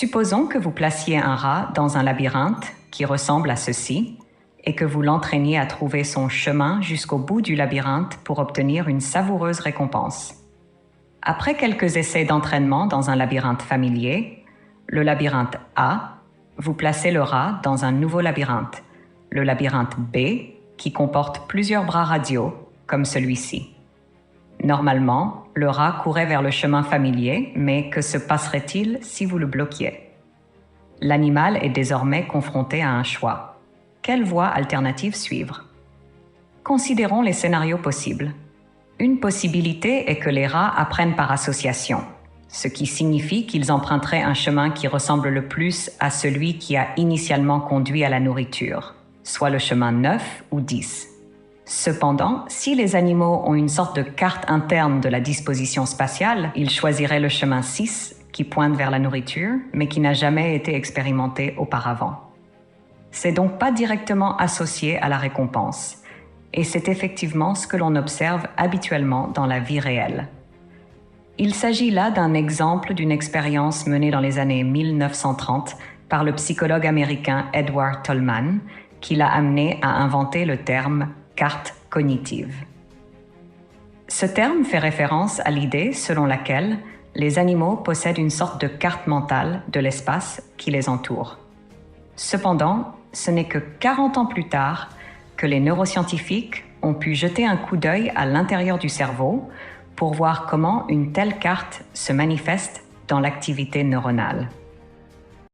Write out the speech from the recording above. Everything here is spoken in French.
Supposons que vous placiez un rat dans un labyrinthe qui ressemble à ceci et que vous l'entraîniez à trouver son chemin jusqu'au bout du labyrinthe pour obtenir une savoureuse récompense. Après quelques essais d'entraînement dans un labyrinthe familier, le labyrinthe A, vous placez le rat dans un nouveau labyrinthe, le labyrinthe B, qui comporte plusieurs bras radiaux, comme celui-ci. Normalement, le rat courait vers le chemin familier, mais que se passerait-il si vous le bloquiez? L'animal est désormais confronté à un choix. Quelle voie alternative suivre? Considérons les scénarios possibles. Une possibilité est que les rats apprennent par association, ce qui signifie qu'ils emprunteraient un chemin qui ressemble le plus à celui qui a initialement conduit à la nourriture, soit le chemin 9 ou 10. Cependant, si les animaux ont une sorte de carte interne de la disposition spatiale, ils choisiraient le chemin 6 qui pointe vers la nourriture, mais qui n'a jamais été expérimenté auparavant. C'est donc pas directement associé à la récompense, et c'est effectivement ce que l'on observe habituellement dans la vie réelle. Il s'agit là d'un exemple d'une expérience menée dans les années 1930 par le psychologue américain Edward Tolman, qui l'a amené à inventer le terme « carte cognitive ». Ce terme fait référence à l'idée selon laquelle les animaux possèdent une sorte de carte mentale de l'espace qui les entoure. Cependant, ce n'est que 40 ans plus tard que les neuroscientifiques ont pu jeter un coup d'œil à l'intérieur du cerveau pour voir comment une telle carte se manifeste dans l'activité neuronale.